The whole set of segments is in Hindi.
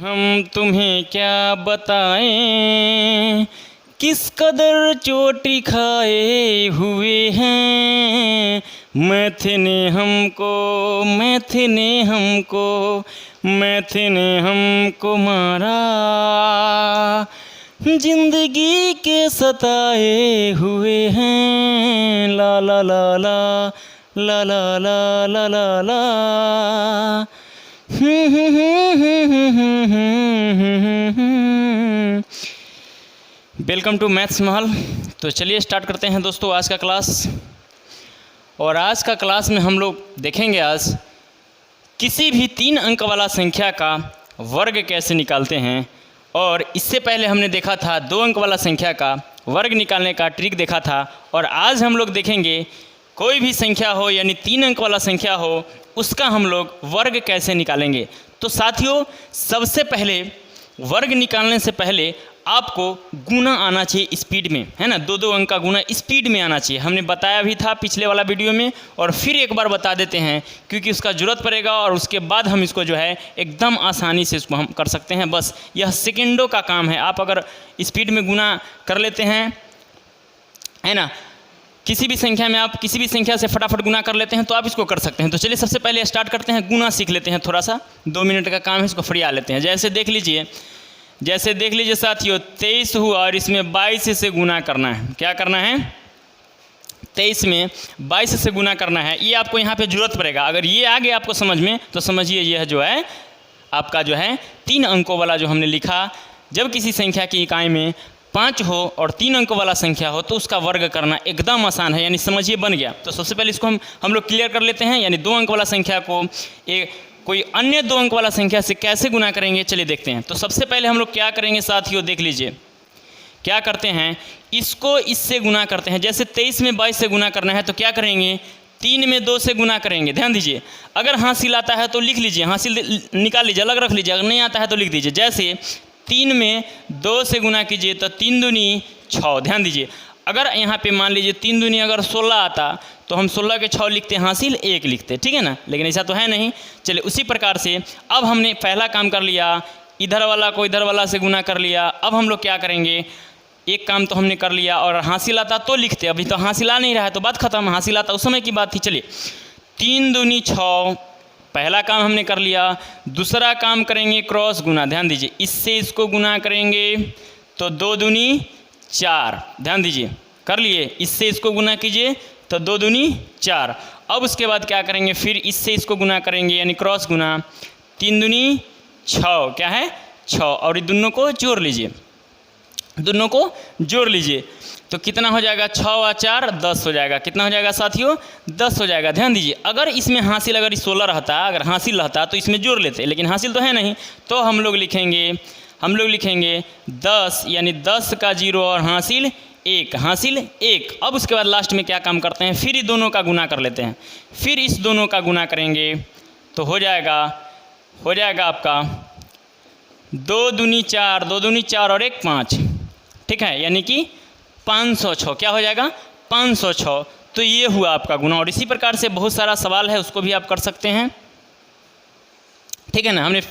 हम तुम्हें क्या बताएं, किस कदर चोटी खाए हुए हैं। मैथ ने हमको मारा, जिंदगी के सताए हुए हैं। ला ला ला ला ला ला ला ला ला ला। वेलकम टू मैथ्स महल। तो चलिए स्टार्ट करते हैं दोस्तों आज का क्लास। और आज का क्लास में हम लोग देखेंगे आज किसी भी 3 अंक वाला संख्या का वर्ग कैसे निकालते हैं। और इससे पहले हमने देखा था 2 अंक वाला संख्या का वर्ग निकालने का ट्रिक देखा था। और आज हम लोग देखेंगे कोई भी संख्या हो यानी 3 अंक वाला संख्या हो उसका हम लोग वर्ग कैसे निकालेंगे। तो साथियों, सबसे पहले वर्ग निकालने से पहले आपको गुना आना चाहिए स्पीड में, है ना। 2-2 अंक का गुना स्पीड में आना चाहिए। हमने बताया भी था पिछले वाला वीडियो में, और फिर एक बार बता देते हैं क्योंकि उसका ज़रूरत पड़ेगा। और उसके बाद हम इसको जो है एकदम आसानी से इसको हम कर सकते हैं। बस यह सेकेंडों का काम है। आप अगर स्पीड में गुना कर लेते हैं, है ना, किसी भी संख्या में आप किसी भी संख्या से फटाफट गुना कर लेते हैं तो आप इसको कर सकते हैं। तो चलिए सबसे पहले स्टार्ट करते हैं, गुना सीख लेते हैं। थोड़ा सा 2 मिनट का काम है, इसको फरिया लेते हैं। जैसे देख लीजिए साथियों, 23 हुआ और इसमें 22 से गुना करना है। क्या करना है? 23 में 22 से गुना करना है। ये आपको यहाँ पे जरूरत पड़ेगा। अगर ये आ गया आपको समझ में तो समझिए यह जो है आपका जो है 3 अंकों वाला जो हमने लिखा, जब किसी संख्या की इकाई में 5 हो और 3 अंक वाला संख्या हो तो उसका वर्ग करना एकदम आसान है। यानी समझिए बन गया। तो सबसे पहले इसको हम लोग क्लियर कर लेते हैं। यानी 2 अंक वाला संख्या को कोई अन्य 2 अंक वाला संख्या से कैसे गुना करेंगे, चलिए देखते हैं। तो सबसे पहले हम लोग क्या करेंगे साथियों, देख लीजिए क्या करते हैं। इसको इससे गुना करते हैं। जैसे 23 में 22 से गुना करना है तो क्या करेंगे, 3 में 2 से गुना करेंगे। ध्यान दीजिए, अगर हासिल आता है तो लिख लीजिए, हासिल निकाल लीजिए, अलग रख लीजिए। अगर नहीं आता है तो लिख दीजिए। जैसे 3 में 2 से गुना कीजिए तो 3 दूनी 6। ध्यान दीजिए, अगर यहाँ पे मान लीजिए 3 दूनी अगर 16 आता तो हम 16 के 6 लिखते, हासिल 1 लिखते, ठीक है ना। लेकिन ऐसा तो है नहीं। चलिए उसी प्रकार से अब हमने पहला काम कर लिया, इधर वाला को इधर वाला से गुना कर लिया। अब हम लोग क्या करेंगे, एक काम तो हमने कर लिया और हासिल आता तो लिखते। अभी तो हासिल आ नहीं रहा है तो बात खत्म। हासिल आता उस समय की बात थी। चलिए 3 दूनी 6, पहला काम हमने कर लिया। दूसरा काम करेंगे क्रॉस गुना। ध्यान दीजिए, इससे इसको गुना करेंगे तो 2 दूनी 4। ध्यान दीजिए, कर लिए। इससे इसको गुना कीजिए तो 2 दूनी 4। अब उसके बाद क्या करेंगे, फिर इससे इसको गुना करेंगे यानी क्रॉस गुना। 3 दूनी 6, क्या है 6। और ये दोनों को जोड़ लीजिए, दोनों को जोड़ लीजिए तो कितना हो जाएगा, 6 और 4 10 हो जाएगा। कितना हो जाएगा साथियों, 10 हो जाएगा। ध्यान दीजिए, अगर इसमें हासिल अगर 16 रहता, अगर हासिल रहता तो इसमें जोड़ लेते, लेकिन हासिल तो है नहीं। तो हम लोग लिखेंगे 10 यानी 10 का 0 और हासिल 1, हासिल 1। अब उसके बाद लास्ट में क्या काम करते हैं, फिर दोनों का गुना कर लेते हैं। फिर इस दोनों का गुना करेंगे तो हो जाएगा आपका 2 दूनी 4, 2 दूनी 4 और 1 5, ठीक है, यानी कि 506। क्या हो जाएगा, 506। तो ये हुआ आपका गुना। और इसी प्रकार से बहुत सारा सवाल है, उसको भी आप कर सकते हैं, ठीक है ना। हमने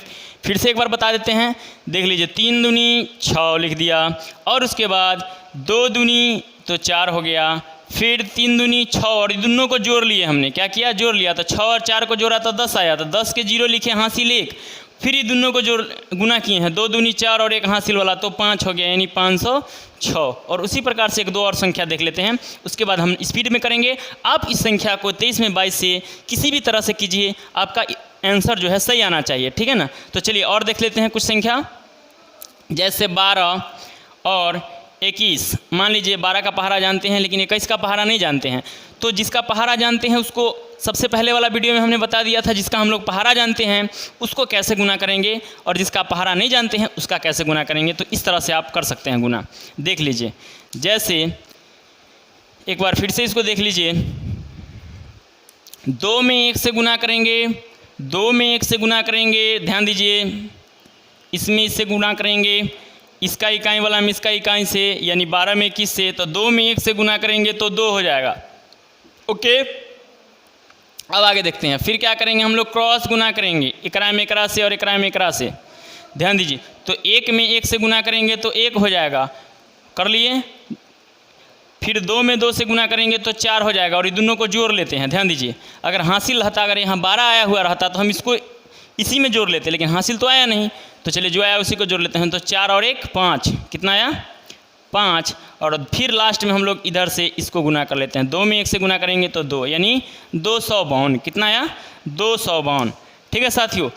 फिर से एक बार बता देते हैं, देख लीजिए 3 दूनी 6 लिख दिया और उसके बाद 2 दूनी तो 4 हो गया। फिर 3 दूनी 6 और दोनों को जोड़ लिए। हमने क्या किया, जोड़ लिया। तो 6 और 4 को जोड़ा तो 10 आया, तो 10 के 0 लिखे, हासिल 1। फिर ये दोनों को जोड़ गुना किए हैं, 2 दूनी 4 और 1 हासिल वाला तो 5 हो गया, यानी 506। और उसी प्रकार से 1-2 और संख्या देख लेते हैं, उसके बाद हम स्पीड में करेंगे। आप इस संख्या को 23 में 22 से किसी भी तरह से कीजिए, आपका आंसर जो है सही आना चाहिए, ठीक है ना। तो चलिए और देख लेते हैं कुछ संख्या। जैसे 12 और 21। मान लीजिए 12 का पहाड़ा जानते हैं लेकिन 21 का पहाड़ा नहीं जानते हैं। तो जिसका पहाड़ा जानते हैं उसको सबसे पहले वाला वीडियो में हमने बता दिया था, जिसका हम लोग पहाड़ा जानते हैं उसको कैसे गुना करेंगे, और जिसका पहाड़ा नहीं जानते हैं उसका कैसे गुना करेंगे। तो इस तरह से आप कर सकते हैं गुना। देख लीजिए, जैसे एक बार फिर से इसको देख लीजिए, 2 में 1 से गुना करेंगे, 2 में 1 से गुना करेंगे। ध्यान दीजिए, इसमें इससे गुना करेंगे, इसका इकाई वाला में इसका इकाई से, यानी 12 में 21 से। तो 2 में 1 से गुना करेंगे तो 2 हो जाएगा। ओके, अब आगे देखते हैं। फिर क्या करेंगे हम लोग, क्रॉस गुना करेंगे, एकरा में एकरा से और एकरा में एकरा से। ध्यान दीजिए, तो 1 में 1 से गुना करेंगे तो 1 हो जाएगा, कर लिए। फिर 2 में 2 से गुना करेंगे तो 4 हो जाएगा, और ये दोनों को जोड़ लेते हैं। ध्यान दीजिए, अगर हासिल रहता, अगर यहाँ 12 आया हुआ रहता तो हम इसको इसी में जोड़ लेते, लेकिन हासिल तो आया नहीं, तो चलिए जो आया उसी को जोड़ लेते हैं। तो 4 और 1 5, कितना आया 5, और फिर लास्ट में हम लोग इधर से इसको गुना कर लेते हैं। 2 में 1 से गुना करेंगे तो 2, यानी 252, कितना आया 252। ठीक है साथियों,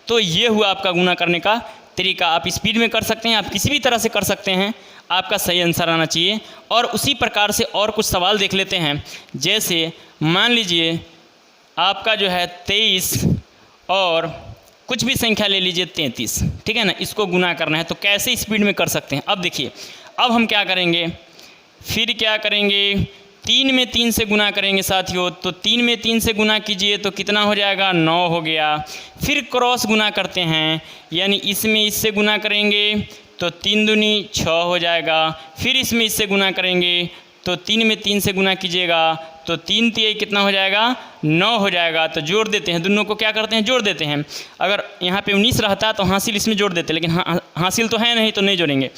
तो ये हुआ आपका गुना करने का तरीका। आप स्पीड में कर सकते हैं, आप किसी भी तरह से कर सकते हैं, आपका सही आंसर आना चाहिए। और उसी प्रकार से और कुछ सवाल देख लेते हैं। जैसे मान लीजिए आपका जो है 23 और कुछ भी संख्या ले लीजिए 33, ठीक है ना, इसको गुना करना है, तो कैसे स्पीड में कर सकते हैं। अब देखिए, अब हम क्या करेंगे, फिर क्या करेंगे, 3 में 3 से गुना करेंगे साथियों। तो 3 में 3 से गुना कीजिए तो कितना हो जाएगा 9 हो गया। फिर क्रॉस गुना करते हैं, यानी इसमें इससे गुना करेंगे तो 3 दूनी 6 हो जाएगा। फिर इसमें इससे गुना करेंगे तो 3 में 3 से गुना कीजिएगा तो 3 तिहाई कितना हो जाएगा 9 हो जाएगा। तो जोड़ देते हैं, दोनों को क्या करते हैं जोड़ देते हैं। अगर यहाँ पे 19 रहता तो हासिल इसमें जोड़ देते, लेकिन हासिल तो है नहीं तो नहीं जोड़ेंगे।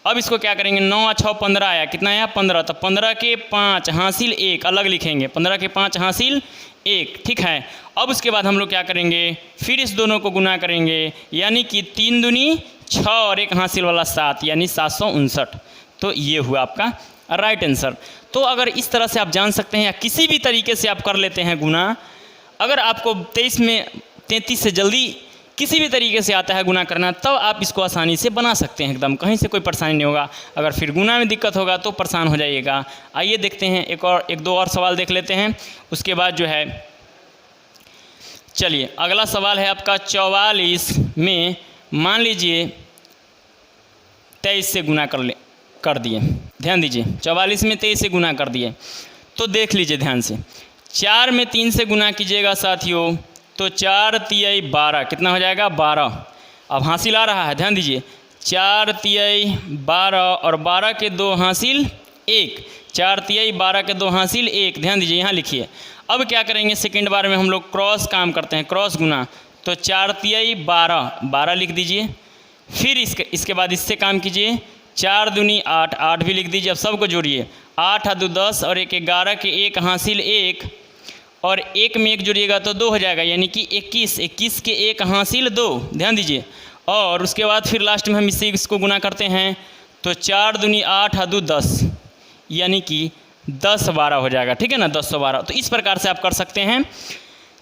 अब इसको क्या करेंगे, 9 और 6 15 आया, कितना आया 15, तो 15 के 5 हासिल 1 अलग लिखेंगे, 15 के 5 हासिल 1, ठीक है। अब उसके बाद हम लोग क्या करेंगे, फिर इस दोनों को गुना करेंगे, यानी कि 3 दूनी 6 और 1 हासिल वाला 7, यानी 759। तो ये हुआ आपका राइट आंसर। तो अगर इस तरह से आप जान सकते हैं या किसी भी तरीके से आप कर लेते हैं गुना, अगर आपको 23 में 33 से जल्दी किसी भी तरीके से आता है गुना करना, तब आप इसको आसानी से बना सकते हैं, एकदम कहीं से कोई परेशानी नहीं होगा। अगर फिर गुना में दिक्कत होगा तो परेशान हो जाइएगा। आइए देखते हैं एक दो और सवाल देख लेते हैं, उसके बाद जो है चलिए अगला सवाल है आपका 44 में मान लीजिए 23 से गुना कर दिए। ध्यान दीजिए, 44 में 23 से गुना कर दिए, तो देख लीजिए ध्यान से, 4 में 3 से गुना कीजिएगा साथियों, तो 4 तिहाई 12, कितना हो जाएगा 12। अब हासिल आ रहा है, ध्यान दीजिए, 4 तिहाई 12 और 12 के 2 हासिल 1, 4 तिहाई 12 के 2 हासिल 1। ध्यान दीजिए, यहाँ लिखिए। अब क्या करेंगे, सेकंड बार में हम लोग क्रॉस काम करते हैं, क्रॉस गुना, तो 4 तिहाई 12 लिख दीजिए। फिर इसके बाद इससे काम कीजिए, 4 दूनी 8 भी लिख दीजिए। अब सबको जोड़िए, 8 और 2 10 और 1 11 के 1 हासिल 1, और 1 में 1 जोड़िएगा तो 2 हो जाएगा, यानी कि 21 के 1 हासिल 2। ध्यान दीजिए, और उसके बाद फिर लास्ट में हम इसको गुना करते हैं, तो 4 दूनी 8 और 2 10, यानी कि 10 12 हो जाएगा, ठीक है ना, 10 12। तो इस प्रकार से आप कर सकते हैं।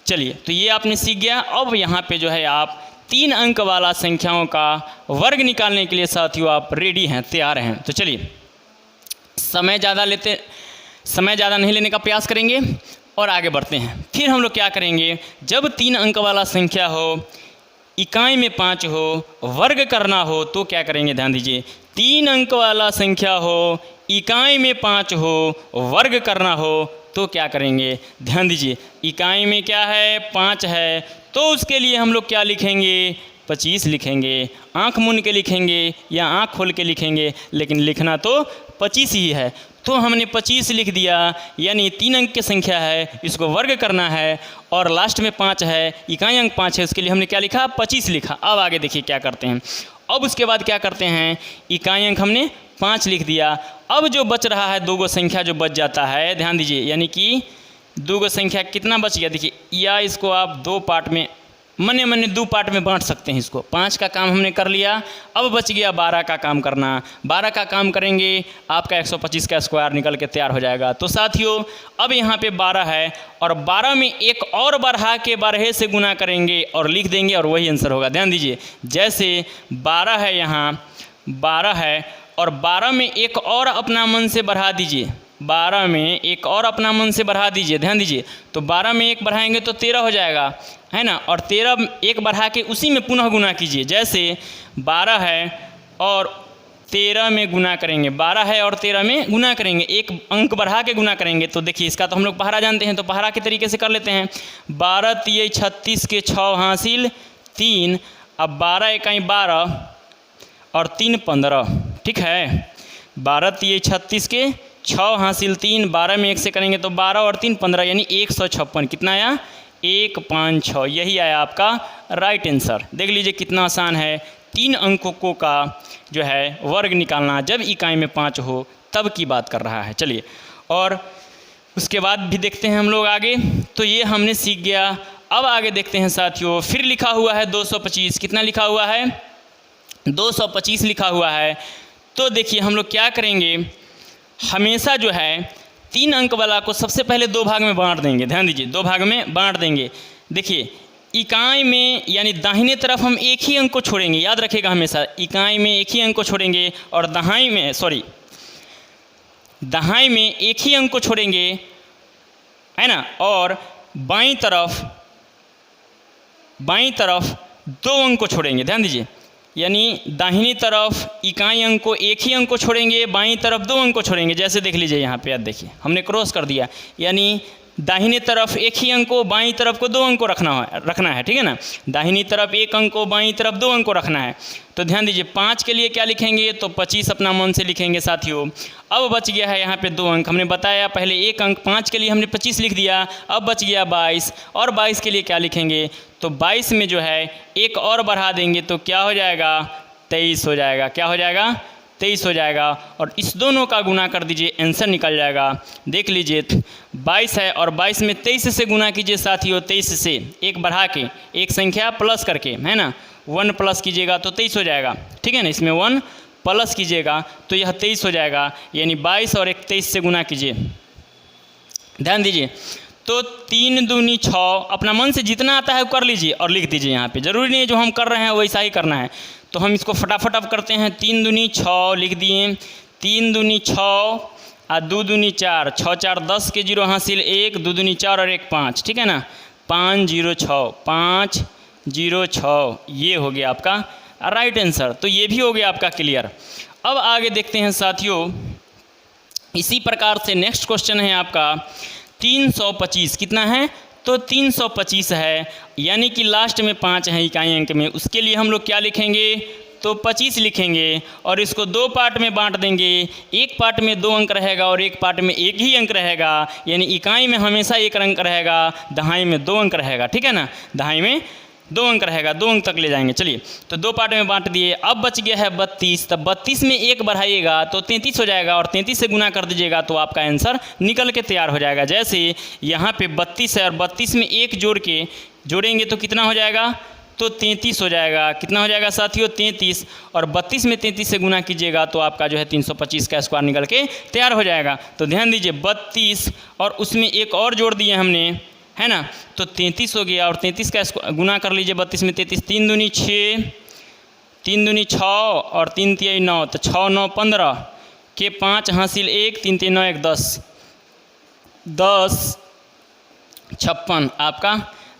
चलिए, तो ये आपने सीख गया। अब यहाँ पे जो है आप 3 अंक वाला संख्याओं का वर्ग निकालने के लिए साथियों आप रेडी हैं, तैयार हैं। तो चलिए, समय ज़्यादा नहीं लेने का प्रयास करेंगे और आगे बढ़ते हैं। फिर हम लोग क्या करेंगे, जब 3 अंक वाला संख्या हो, इकाई में 5 हो, वर्ग करना हो, तो क्या करेंगे, ध्यान दीजिए, 3 अंक वाला संख्या हो, इकाई में 5 हो, वर्ग करना हो, तो क्या करेंगे, ध्यान दीजिए, इकाई में क्या है 5 है, तो उसके लिए हम लोग क्या लिखेंगे 25 लिखेंगे। आँख मूंद के लिखेंगे या आँख खोल के लिखेंगे, लेकिन लिखना तो 25 ही है। तो हमने 25 लिख दिया, यानी 3 अंक की संख्या है, इसको वर्ग करना है, और लास्ट में 5 है, इकाई अंक 5 है, उसके लिए हमने क्या लिखा 25 लिखा। अब आगे देखिए क्या करते हैं। अब उसके बाद क्या करते हैं, इकाई अंक हमने 5 लिख दिया। अब जो बच रहा है 2 संख्या जो बच जाता है, ध्यान दीजिए, यानी कि 2 संख्या कितना बच गया, देखिए, या इसको आप 2 पार्ट में मने 2 पार्ट में बांट सकते हैं इसको। 5 का काम हमने कर लिया, अब बच गया 12 का काम करना। 12 का काम करेंगे, आपका 125 का स्क्वायर निकल के तैयार हो जाएगा। तो साथियों, अब यहाँ पे 12 है, और 12 में एक और बढ़ा के 12 से गुना करेंगे और लिख देंगे, और वही आंसर होगा। ध्यान दीजिए, जैसे 12 है, यहाँ 12 है, और 12 में एक और अपना मन से बढ़ा दीजिए, 12 में एक और अपना मन से बढ़ा दीजिए। ध्यान दीजिए, तो 12 में 1 बढ़ाएंगे तो 13 हो जाएगा, है ना, और 13 1 बढ़ा के उसी में पुनः गुना कीजिए। जैसे 12 है और 13 में गुना करेंगे, 12 है और 13 में गुना करेंगे, एक अंक बढ़ा के गुना करेंगे। तो देखिए, इसका तो हम लोग पहाड़ा जानते हैं, तो पहाड़ा के तरीके से कर लेते हैं। 12 तिहाई 36 के 6 हासिल 3, अब 12 इकाई 12 और 3 15, ठीक है। 12 तिहाई 36 के 6 हासिल 3, 12 में 1 से करेंगे तो 12 और 3 15, यानी 156। कितना आया 156, यही आया आपका राइट आंसर। देख लीजिए कितना आसान है। 3 अंकों का जो है वर्ग निकालना जब इकाई में 5 हो तब की बात कर रहा है। चलिए, और उसके बाद भी देखते हैं हम लोग आगे। तो ये हमने सीख गया। अब आगे देखते हैं साथियों, फिर लिखा हुआ है 225। कितना लिखा हुआ है? 225 लिखा हुआ है। तो देखिए हम लोग क्या करेंगे, हमेशा जो है 3 अंक वाला को सबसे पहले 2 भाग में बांट देंगे। ध्यान दीजिए, 2 भाग में बांट देंगे। देखिए इकाई में यानी दाहिने तरफ हम एक ही अंक को छोड़ेंगे, याद रखिएगा हमेशा, इकाई में एक ही अंक को छोड़ेंगे और दहाई में एक ही अंक को छोड़ेंगे, है ना, और बाईं तरफ 2 अंक को छोड़ेंगे। ध्यान दीजिए, यानी दाहिनी तरफ इकाई अंक को एक ही अंक को छोड़ेंगे, बाईं तरफ 2 अंक को छोड़ेंगे। जैसे देख लीजिए यहाँ पे, याद देखिए हमने क्रॉस कर दिया, यानी दाहिने तरफ एक ही अंक को, बाईं तरफ को 2 अंक को रखना है, ठीक है ना। दाहिनी तरफ 1 अंक को, बाईं तरफ 2 अंक को रखना है। तो ध्यान दीजिए 5 के लिए क्या लिखेंगे, तो 25 अपना मन से लिखेंगे साथियों। अब बच गया है यहाँ पे 2 अंक। हमने बताया पहले 1 अंक, 5 के लिए हमने 25 लिख दिया। अब बच गया 22, और 22 के लिए क्या लिखेंगे, तो 22 में जो है 1 और बढ़ा देंगे तो क्या हो जाएगा, 23 हो जाएगा। क्या हो जाएगा, 23 हो जाएगा। और इस दोनों का गुना कर दीजिए, आंसर निकल जाएगा। देख लीजिए 22 है और 22 में 23 से गुना कीजिए साथियों। 23 से 1 बढ़ा के, एक संख्या प्लस करके, है ना, 1 प्लस कीजिएगा तो 23 हो जाएगा, ठीक है ना। इसमें 1 प्लस कीजिएगा तो यह 23 हो जाएगा, यानी 22 और 23 से गुना कीजिए। ध्यान दीजिए, तो 3 दूनी 6, अपना मन से जितना आता है वो कर लीजिए और लिख दीजिए। यहाँ पे ज़रूरी नहीं है जो हम कर रहे हैं वैसा ही करना है। तो हम इसको फटाफट अब करते हैं। 3 दूनी 6 लिख दिए, 3 दूनी 6 और 2 दूनी 4, 6 4 10 के 0 हासिल 1, 2 दूनी 4 और 1 5, ठीक है ना। 5 0 6, 5 0 6, ये हो गया आपका राइट आंसर। तो ये भी हो गया आपका क्लियर। अब आगे देखते हैं साथियों, इसी प्रकार से नेक्स्ट क्वेश्चन है आपका 325। कितना है, तो 325 है, यानी कि लास्ट में 5 है इकाई अंक में। उसके लिए हम लोग क्या लिखेंगे, तो 25 लिखेंगे और इसको 2 पार्ट में बांट देंगे। एक पार्ट में 2 अंक रहेगा और एक पार्ट में 1 ही अंक रहेगा, यानी इकाई में हमेशा 1 अंक रहेगा, दहाई में 2 अंक रहेगा, ठीक है ना। दहाई में 2 अंक रहेगा, 2 अंक तक ले जाएंगे। चलिए, तो 2 पार्ट में बांट दिए। अब बच गया है 32, तब 32 में 1 बढ़ाइएगा तो 33 हो जाएगा और 33 से गुना कर दीजिएगा तो आपका आंसर निकल के तैयार हो जाएगा। जैसे यहाँ पे 32 है और 32 में 1 जोड़ेंगे तो कितना हो जाएगा, तो 33 हो जाएगा। कितना हो जाएगा साथियों, 33, और 32 में 33 से गुना कीजिएगा तो आपका जो है 325 का स्क्वायर निकल के तैयार हो जाएगा। तो ध्यान दीजिए 32 और उसमें 1 और जोड़ दिए हमने, है ना, तो 33 हो गया। और 33 का गुना कर लीजिए 32 में 33, 3 दूनी 6, 3 दूनी 6 और 3 तिहाई 9, तो 6 9 15 के 5 हासिल 1, 3 3 9 1 10, 10 56 आपका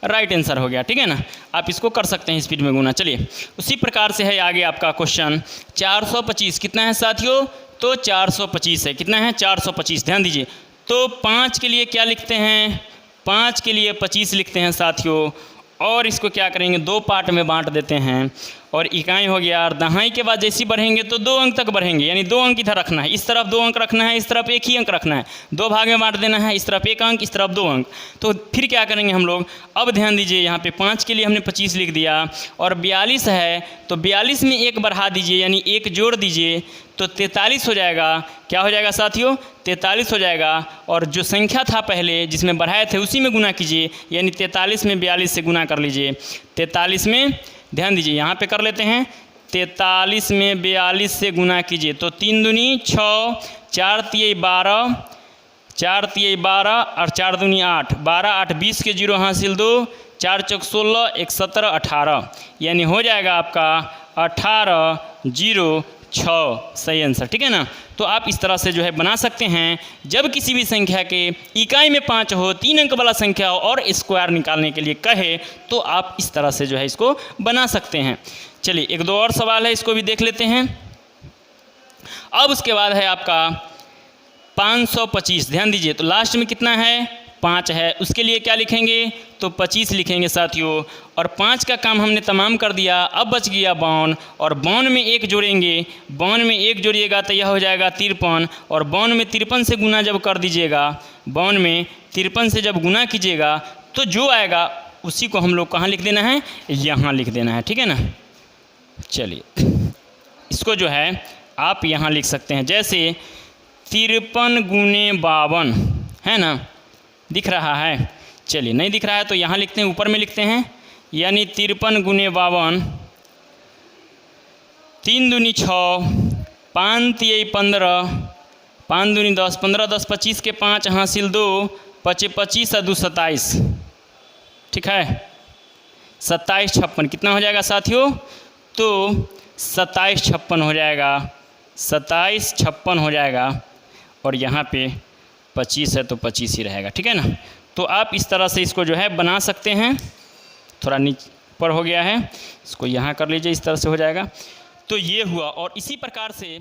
राइट आंसर हो गया, ठीक है ना। आप इसको कर सकते हैं स्पीड में गुना। चलिए, उसी प्रकार से है आगे आपका क्वेश्चन 425। कितना है साथियों, तो 425 है। कितना है, 425। ध्यान दीजिए, तो 5 के लिए क्या लिखते हैं, 5 के लिए 25 लिखते हैं साथियों, और इसको क्या करेंगे, 2 पार्ट में बांट देते हैं और इकाई हो गया। और दहाई के बाद जैसी बढ़ेंगे तो 2 अंक तक बढ़ेंगे, यानी 2 अंक इधर रखना है, इस तरफ 2 अंक रखना है, इस तरफ 1 ही अंक रखना है। 2 भाग में बांट देना है, इस तरफ 1 अंक, इस तरफ 2 अंक। तो फिर क्या करेंगे हम लोग, अब ध्यान दीजिए यहाँ पे 5 के लिए हमने 25 लिख दिया और 42 है तो 42 में 1 बढ़ा दीजिए, यानी 1 जोड़ दीजिए तो 43 हो जाएगा। क्या हो जाएगा साथियों, 43 हो जाएगा। और जो संख्या था पहले जिसमें बढ़ाए थे उसी में गुना कीजिए, यानी 43 में 42 से गुना कर लीजिए। 43 में, ध्यान दीजिए यहाँ पे कर लेते हैं, 43 में 42 से गुना कीजिए तो 3 दूनी 6, 4 तिहाई 12, 4 तिहाई 12 और 4 दूनी 8, 12 8 20 के 0 हासिल 2, 4 चौक 16, 1 17 18, यानी हो जाएगा आपका 18 0 6 सही आंसर, ठीक है ना। तो आप इस तरह से जो है बना सकते हैं। जब किसी भी संख्या के इकाई में 5 हो, 3 अंक वाला संख्या हो और स्क्वायर निकालने के लिए कहे तो आप इस तरह से जो है इसको बना सकते हैं। चलिए, 1 2 और सवाल है, इसको भी देख लेते हैं। अब उसके बाद है आपका 525। ध्यान दीजिए, तो लास्ट में कितना है, 5 है, उसके लिए क्या लिखेंगे, तो 25 लिखेंगे साथियों। और 5 का काम हमने तमाम कर दिया। अब बच गया 52 और 52 में 1 जोड़ेंगे, 52 में 1 जोड़िएगा तो यह हो जाएगा 53 और 52 में 53 से गुना जब कर दीजिएगा, 52 में 53 से जब गुना कीजिएगा तो जो आएगा उसी को हम लोग कहाँ लिख देना है, यहाँ लिख देना है, ठीक है ना। चलिए इसको जो है आप यहाँ लिख सकते हैं, जैसे 53 गुने 52 है ना, दिख रहा है। चलिए नहीं दिख रहा है तो यहाँ लिखते हैं, ऊपर में लिखते हैं, यानी 53 गुने 52, 3 दूनी 6, 5 तिये 15, 5 दूनी 10, 15 10 25 के 5 हासिल 2, 25 25 और 2 27, ठीक है। 27 56 कितना हो जाएगा साथियों? तो 27 56 हो जाएगा, 27 56 हो जाएगा, और यहाँ पे 25 है तो 25 ही रहेगा, ठीक है ना। तो आप इस तरह से इसको जो है बना सकते हैं। थोड़ा नीचे पर हो गया है, इसको यहाँ कर लीजिए, इस तरह से हो जाएगा। तो ये हुआ, और इसी प्रकार से